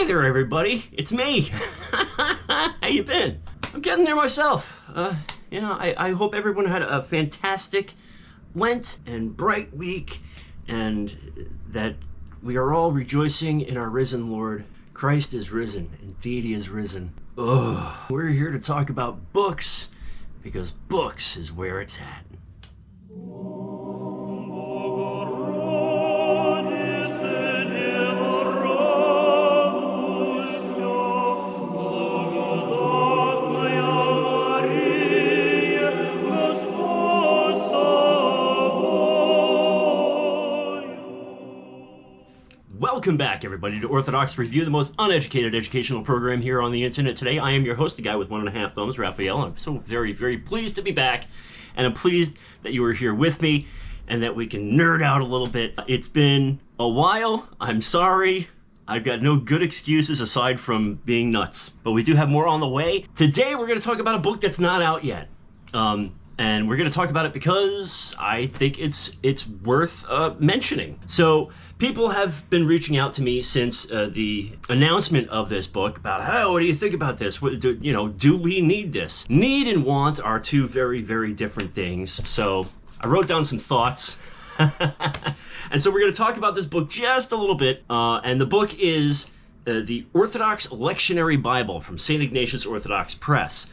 there, everybody. It's me. How you been? I'm getting there myself. I hope everyone had a fantastic Lent and bright week, and that we are all rejoicing in our risen Lord. Christ is risen. Indeed, he is risen. We're here to talk about books, because books is where it's at. Welcome back, everybody, to Orthodox Review, the most uneducated educational program here on the internet today. I am your host, the guy with 1.5 thumbs, Raphael. I'm so very, very pleased to be back, and I'm pleased that you are here with me and that we can nerd out a little bit. It's been a while. I'm sorry. I've got no good excuses aside from being nuts, but we do have more on the way. Today, we're going to talk about a book that's not out yet. And we're going to talk about it because I think it's worth mentioning. So people have been reaching out to me since the announcement of this book about, oh, what do you think about this? Do we need this? Need and want are two very, very different things. So I wrote down some thoughts. And so we're going to talk about this book just a little bit. And the book is the Orthodox Lectionary Bible from St. Ignatius Orthodox Press.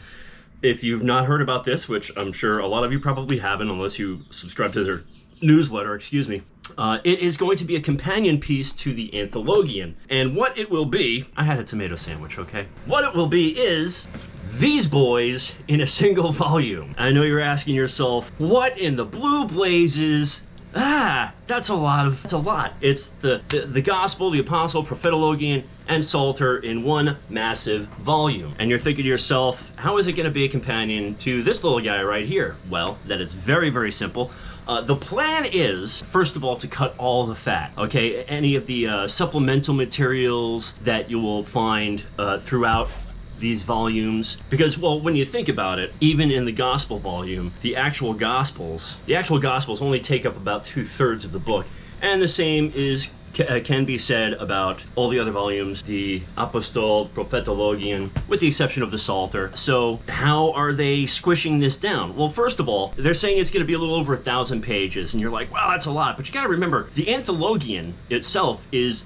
If you've not heard about this, which I'm sure a lot of you probably haven't unless you subscribe to their newsletter, it is going to be a companion piece to the Anthologian. And what it will be, I had a tomato sandwich, okay? What it will be is these boys in a single volume. I know you're asking yourself, what in the blue blazes? That's a lot. It's the Gospel, the Apostle, Prophetologian, and Psalter in one massive volume. And you're thinking to yourself, how is it going to be a companion to this little guy right here? Well, that is very, very simple. The plan is, first of all, to cut all the fat, okay? Any of the supplemental materials that you will find throughout these volumes, because, well, when you think about it, even in the gospel volume, the actual gospels only take up about 2/3 of the book, and the same can be said about all the other volumes, the Apostol, Prophetologian, with the exception of the Psalter. So how are they squishing this down? Well, first of all, they're saying it's going to be a little over 1,000 pages, and you're like, wow, that's a lot. But you got to remember, the Anthologian itself is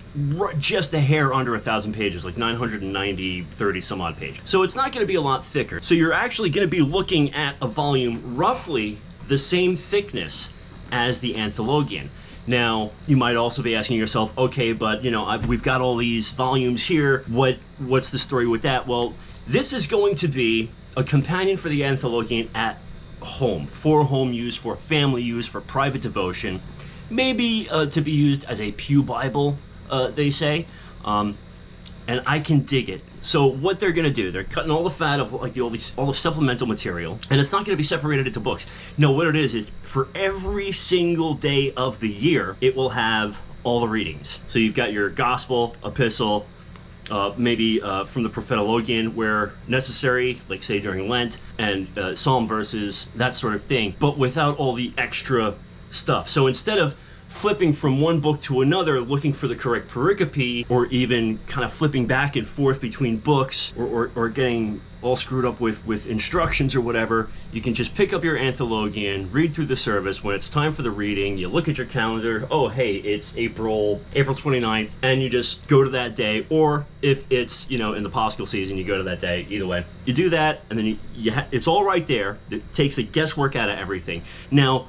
just a hair under 1,000 pages, like 990, 30 some odd pages. So it's not going to be a lot thicker. So you're actually going to be looking at a volume roughly the same thickness as the Anthologian. Now, you might also be asking yourself, okay, but we've got all these volumes here. What's the story with that? Well, this is going to be a companion for the Anthologian at home, for home use, for family use, for private devotion, maybe to be used as a pew Bible, they say. And I can dig it. So what they're going to do, they're cutting all the fat of like all the supplemental material, and it's not going to be separated into books. No, what it is for every single day of the year, it will have all the readings. So you've got your gospel, epistle, maybe from the Prophetologian where necessary, like say during Lent, and psalm verses, that sort of thing, but without all the extra stuff. So instead of flipping from one book to another, looking for the correct pericope, or even kind of flipping back and forth between books, or getting all screwed up with instructions or whatever, you can just pick up your Anthologian, read through the service. When it's time for the reading, you look at your calendar, oh hey, it's April 29th, and you just go to that day, or if it's, in the Paschal season, you go to that day. Either way, you do that, and then it's all right there. It takes the guesswork out of everything. Now,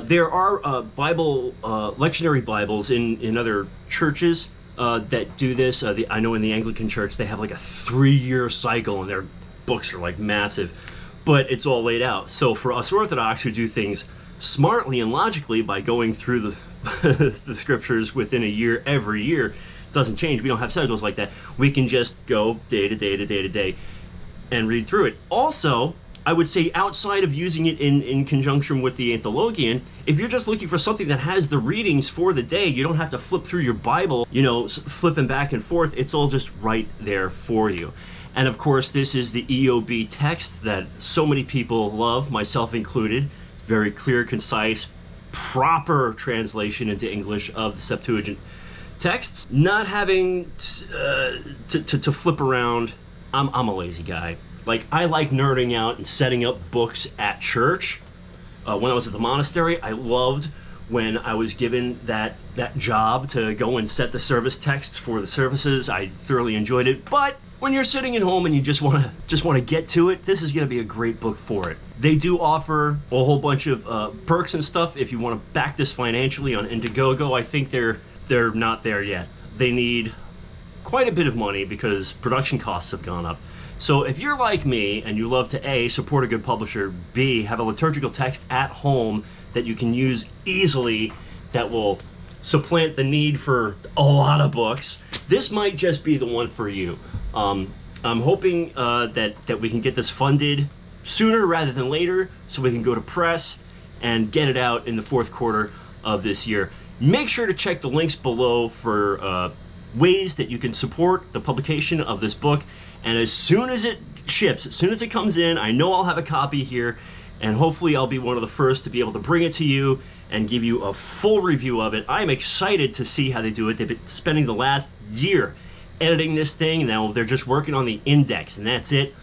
there are Bible lectionary Bibles in other churches that do this. I know in the Anglican Church they have like a 3-year cycle, and their books are like massive, but it's all laid out. So for us Orthodox who do things smartly and logically by going through the scriptures within a year, every year, it doesn't change. We don't have cycles like that. We can just go day to day to day to day and read through it. Also, I would say outside of using it in conjunction with the Anthologian, if you're just looking for something that has the readings for the day, you don't have to flip through your Bible, flipping back and forth. It's all just right there for you. And of course, this is the EOB text that so many people love, myself included. Very clear, concise, proper translation into English of the Septuagint texts, not having to flip around. I'm a lazy guy. Like, I like nerding out and setting up books at church. When I was at the monastery, I loved when I was given that job to go and set the service texts for the services. I thoroughly enjoyed it. But when you're sitting at home and you just want to get to it, this is going to be a great book for it. They do offer a whole bunch of perks and stuff if you want to back this financially on Indiegogo. I think they're not there yet. They need quite a bit of money because production costs have gone up. So if you're like me and you love to A, support a good publisher, B, have a liturgical text at home that you can use easily that will supplant the need for a lot of books, this might just be the one for you. I'm hoping that we can get this funded sooner rather than later so we can go to press and get it out in the fourth quarter of this year. Make sure to check the links below for ways that you can support the publication of this book. And as soon as it ships, as soon as it comes in, I know I'll have a copy here, and hopefully I'll be one of the first to be able to bring it to you and give you a full review of it. I'm excited to see how they do it. They've been spending the last year editing this thing. Now they're just working on the index, and that's it.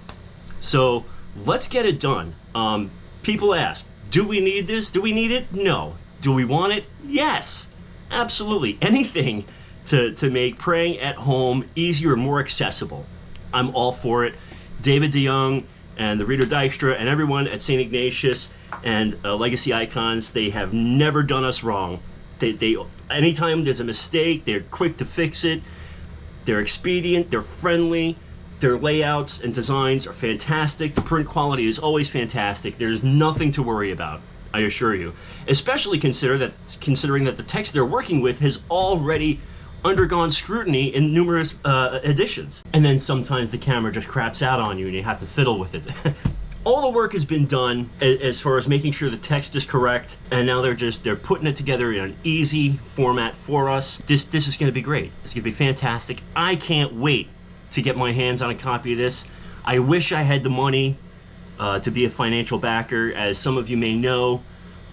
So let's get it done. People ask, do we need this? Do we need it? No. Do we want it? Yes. Absolutely. Anything to make praying at home easier and more accessible. I'm all for it. David DeYoung and the Reader Dykstra and everyone at St. Ignatius and Legacy Icons, they have never done us wrong. They anytime there's a mistake, they're quick to fix it. They're expedient, they're friendly, their layouts and designs are fantastic. The print quality is always fantastic. There's nothing to worry about, I assure you. Especially considering that the text they're working with has already undergone scrutiny in numerous editions. And then sometimes the camera just craps out on you and you have to fiddle with it. All the work has been done as far as making sure the text is correct, and now they're putting it together in an easy format for us. This is going to be great. It's going to be fantastic. I can't wait to get my hands on a copy of this. I wish I had the money to be a financial backer. As some of you may know,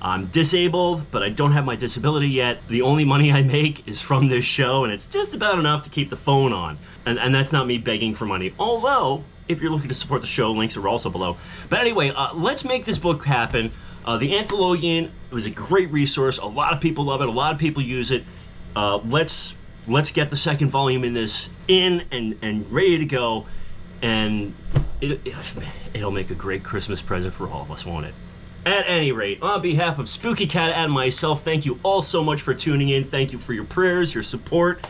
I'm disabled, but I don't have my disability yet. The only money I make is from this show, and it's just about enough to keep the phone on. And that's not me begging for money. Although, if you're looking to support the show, links are also below. But anyway, let's make this book happen. The Anthologian was a great resource. A lot of people love it. A lot of people use it. Let's get the second volume in this and ready to go. And it'll make a great Christmas present for all of us, won't it? At any rate, on behalf of Spooky Cat and myself, thank you all so much for tuning in. Thank you for your prayers, your support.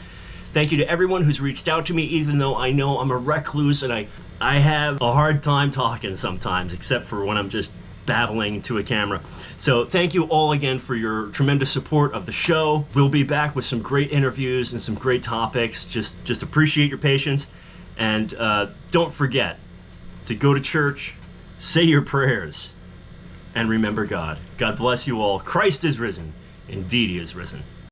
Thank you to everyone who's reached out to me, even though I know I'm a recluse and I have a hard time talking sometimes, except for when I'm just babbling to a camera. So thank you all again for your tremendous support of the show. We'll be back with some great interviews and some great topics. Just appreciate your patience. And don't forget to go to church, say your prayers, and remember God. God bless you all. Christ is risen. Indeed, he is risen.